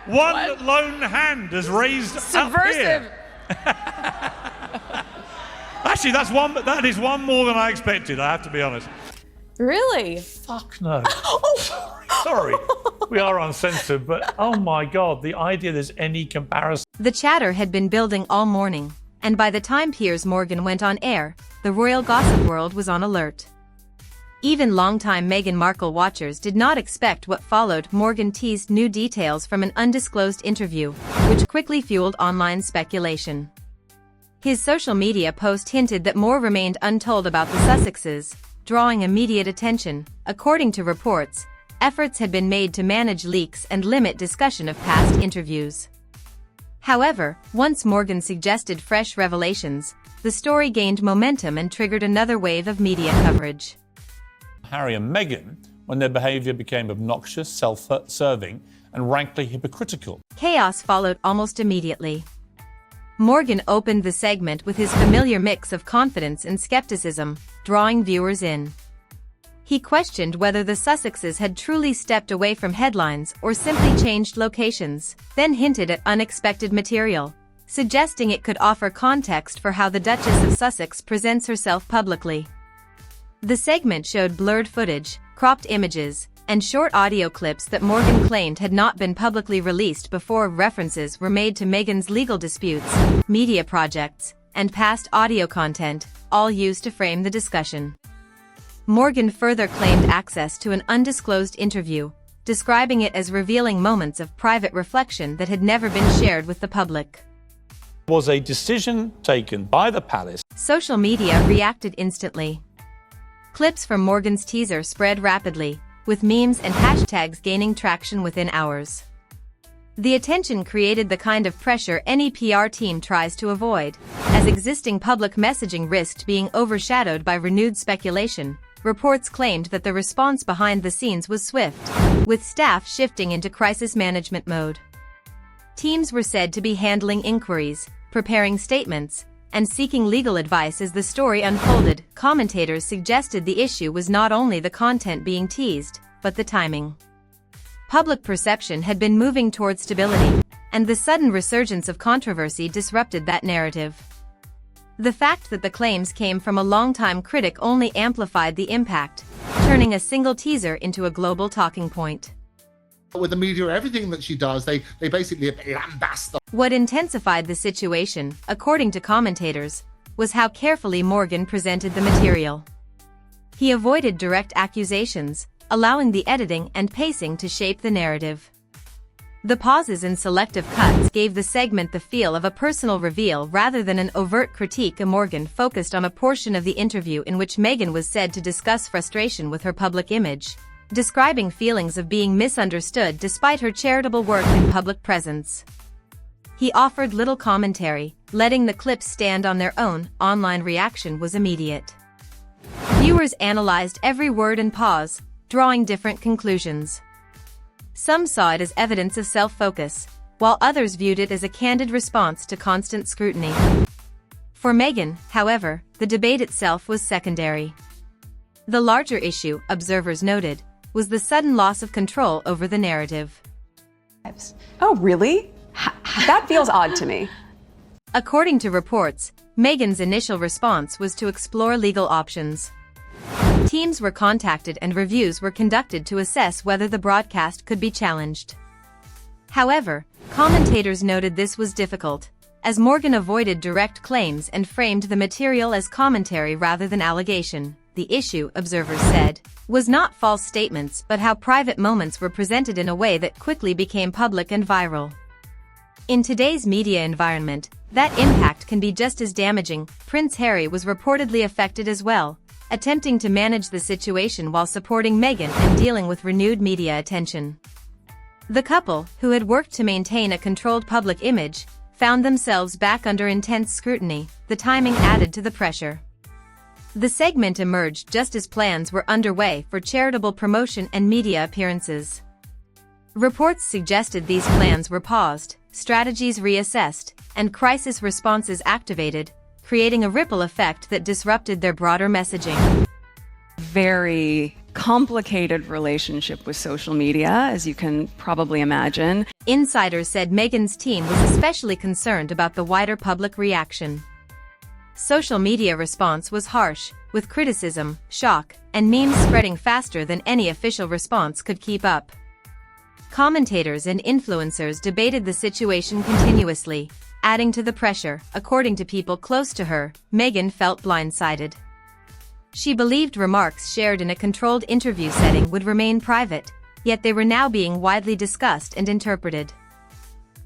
one lone hand has raised subversive. Up here. Actually, that is one more than I expected, I have to be honest. Really? Fuck no. Sorry. We are uncensored, but oh my God, the idea there's any comparison. The chatter had been building all morning, and by the time Piers Morgan went on air, the royal gossip world was on alert. Even longtime Meghan Markle watchers did not expect what followed. Morgan teased new details from an undisclosed interview, which quickly fueled online speculation. His social media post hinted that more remained untold about the Sussexes, drawing immediate attention. According to reports, efforts had been made to manage leaks and limit discussion of past interviews. However, once Morgan suggested fresh revelations, the story gained momentum and triggered another wave of media coverage. Harry and Meghan, when their behaviour became obnoxious, self-serving, and rankly hypocritical. Chaos followed almost immediately. Morgan opened the segment with his familiar mix of confidence and skepticism, drawing viewers in. He questioned whether the Sussexes had truly stepped away from headlines or simply changed locations, then hinted at unexpected material, suggesting it could offer context for how the Duchess of Sussex presents herself publicly. The segment showed blurred footage, cropped images, and short audio clips that Morgan claimed had not been publicly released before. References were made to Meghan's legal disputes, media projects, and past audio content, all used to frame the discussion. Morgan further claimed access to an undisclosed interview, describing it as revealing moments of private reflection that had never been shared with the public. It was a decision taken by the palace. Social media reacted instantly. Clips from Morgan's teaser spread rapidly, with memes and hashtags gaining traction within hours. The attention created the kind of pressure any PR team tries to avoid, as existing public messaging risked being overshadowed by renewed speculation. Reports claimed that the response behind the scenes was swift, with staff shifting into crisis management mode. Teams were said to be handling inquiries, preparing statements, and seeking legal advice as the story unfolded. Commentators suggested the issue was not only the content being teased, but the timing. Public perception had been moving toward stability, and the sudden resurgence of controversy disrupted that narrative. The fact that the claims came from a longtime critic only amplified the impact, turning a single teaser into a global talking point. With the media, everything that she does, they basically lambast them. What intensified the situation, according to commentators, was how carefully Morgan presented the material. He avoided direct accusations, allowing the editing and pacing to shape the narrative. The pauses and selective cuts gave the segment the feel of a personal reveal rather than an overt critique. Morgan focused on a portion of the interview in which Meghan was said to discuss frustration with her public image, describing feelings of being misunderstood despite her charitable work and public presence. He offered little commentary, letting the clips stand on their own. Online reaction was immediate. Viewers analyzed every word and pause, drawing different conclusions. Some saw it as evidence of self-focus, while others viewed it as a candid response to constant scrutiny. For Meghan, however, the debate itself was secondary. The larger issue, observers noted, was the sudden loss of control over the narrative. Oh, really? That feels odd to me. According to reports, Meghan's initial response was to explore legal options. Teams were contacted and reviews were conducted to assess whether the broadcast could be challenged. However, commentators noted this was difficult, as Morgan avoided direct claims and framed the material as commentary rather than allegation. The issue, observers said, was not false statements but how private moments were presented in a way that quickly became public and viral. In today's media environment, that impact can be just as damaging. Prince Harry was reportedly affected as well, attempting to manage the situation while supporting Meghan and dealing with renewed media attention. The couple, who had worked to maintain a controlled public image, found themselves back under intense scrutiny. The timing added to the pressure. The segment emerged just as plans were underway for charitable promotion and media appearances. Reports suggested these plans were paused, strategies reassessed, and crisis responses activated, creating a ripple effect that disrupted their broader messaging. Very complicated relationship with social media, as you can probably imagine. Insiders said Meghan's team was especially concerned about the wider public reaction. Social media response was harsh, with criticism, shock, and memes spreading faster than any official response could keep up. Commentators and influencers debated the situation continuously, adding to the pressure. According to people close to her, Meghan felt blindsided. She believed remarks shared in a controlled interview setting would remain private, yet they were now being widely discussed and interpreted.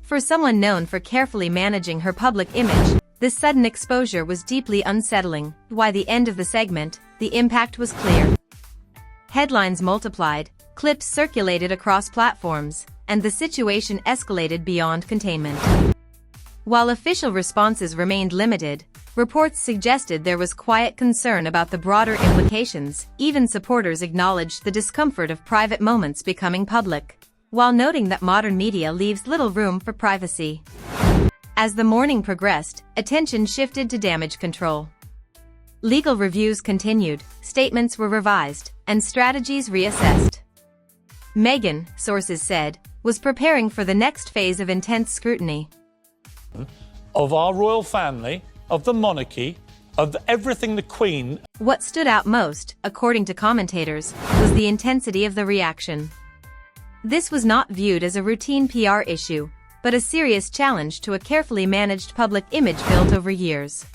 For someone known for carefully managing her public image, this sudden exposure was deeply unsettling. By the end of the segment, the impact was clear. Headlines multiplied, clips circulated across platforms, and the situation escalated beyond containment. While official responses remained limited, reports suggested there was quiet concern about the broader implications. Even supporters acknowledged the discomfort of private moments becoming public, while noting that modern media leaves little room for privacy. As the morning progressed, attention shifted to damage control. Legal reviews continued, statements were revised, and strategies reassessed. Meghan, sources said, was preparing for the next phase of intense scrutiny. Of our royal family, of the monarchy, of everything the Queen. What stood out most, according to commentators, was the intensity of the reaction. This was not viewed as a routine PR issue, but a serious challenge to a carefully managed public image built over years.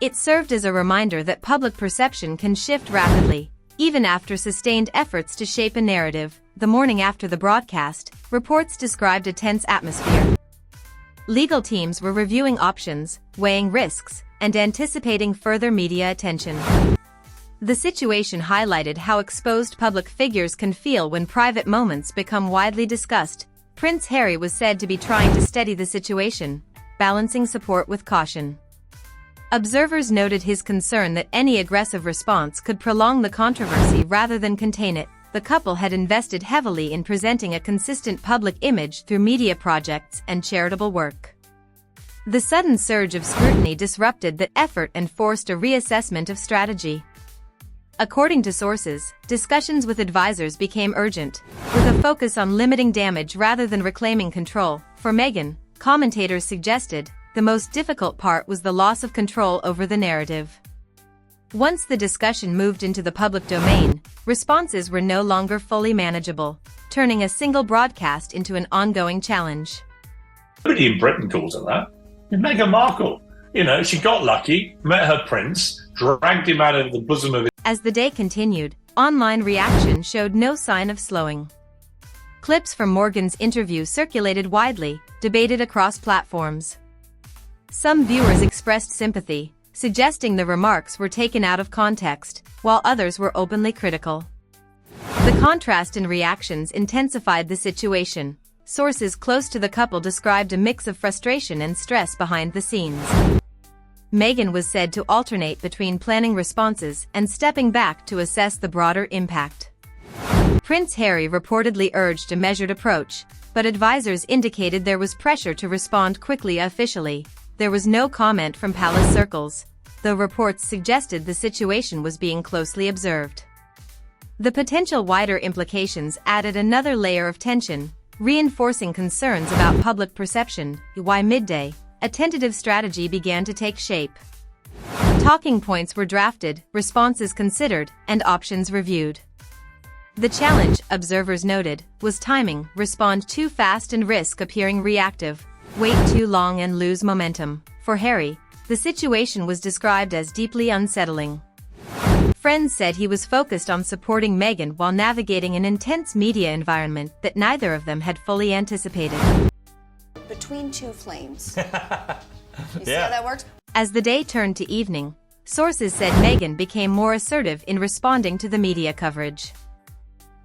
It served as a reminder that public perception can shift rapidly, even after sustained efforts to shape a narrative. The morning after the broadcast, reports described a tense atmosphere. Legal teams were reviewing options, weighing risks, and anticipating further media attention. The situation highlighted how exposed public figures can feel when private moments become widely discussed. Prince Harry was said to be trying to steady the situation, balancing support with caution. Observers noted his concern that any aggressive response could prolong the controversy rather than contain it. The couple had invested heavily in presenting a consistent public image through media projects and charitable work. The sudden surge of scrutiny disrupted that effort and forced a reassessment of strategy. According to sources, discussions with advisors became urgent, with a focus on limiting damage rather than reclaiming control. For Meghan, commentators suggested, the most difficult part was the loss of control over the narrative. Once the discussion moved into the public domain, responses were no longer fully manageable, turning a single broadcast into an ongoing challenge. Nobody in Britain calls it that. Meghan Markle. You know, she got lucky, met her prince, dragged him out of the bosom of his... As the day continued, online reaction showed no sign of slowing. Clips from Morgan's interview circulated widely, debated across platforms. Some viewers expressed sympathy, suggesting the remarks were taken out of context, while others were openly critical. The contrast in reactions intensified the situation. Sources close to the couple described a mix of frustration and stress behind the scenes. Meghan was said to alternate between planning responses and stepping back to assess the broader impact. Prince Harry reportedly urged a measured approach, but advisors indicated there was pressure to respond quickly. Officially, there was no comment from palace circles, though reports suggested the situation was being closely observed. The potential wider implications added another layer of tension, reinforcing concerns about public perception. By midday, a tentative strategy began to take shape. Talking points were drafted, responses considered, and options reviewed. The challenge, observers noted, was timing. Respond too fast and risk appearing reactive. Wait too long and lose momentum. For Harry, the situation was described as deeply unsettling. Friends said he was focused on supporting Meghan while navigating an intense media environment that neither of them had fully anticipated. Between two flames. You see how that works? As the day turned to evening, sources said Meghan became more assertive in responding to the media coverage.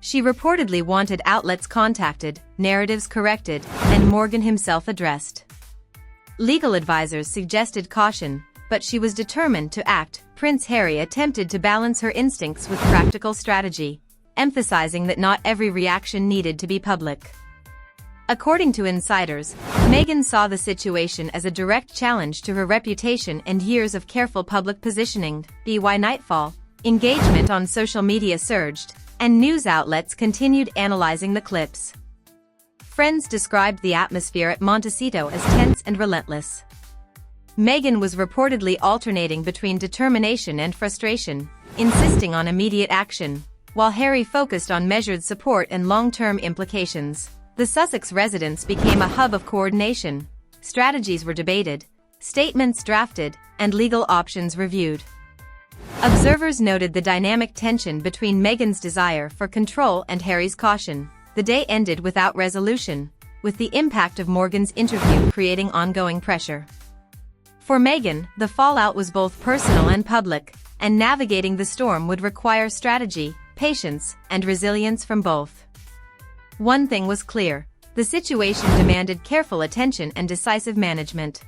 She reportedly wanted outlets contacted, narratives corrected, and Morgan himself addressed. Legal advisors suggested caution, but she was determined to act. Prince Harry attempted to balance her instincts with practical strategy, emphasizing that not every reaction needed to be public. According to insiders, Meghan saw the situation as a direct challenge to her reputation and years of careful public positioning. By nightfall, Engagement on social media surged, and news outlets continued analyzing the clips. Friends described the atmosphere at Montecito as tense and relentless. Meghan was reportedly alternating between determination and frustration, insisting on immediate action, while Harry focused on measured support and long-term implications. The Sussex residence became a hub of coordination. Strategies were debated, statements drafted, and legal options reviewed. Observers noted the dynamic tension between Meghan's desire for control and Harry's caution. The day ended without resolution, with the impact of Morgan's interview creating ongoing pressure. For Meghan, the fallout was both personal and public, and navigating the storm would require strategy, patience, and resilience from both. One thing was clear: the situation demanded careful attention and decisive management.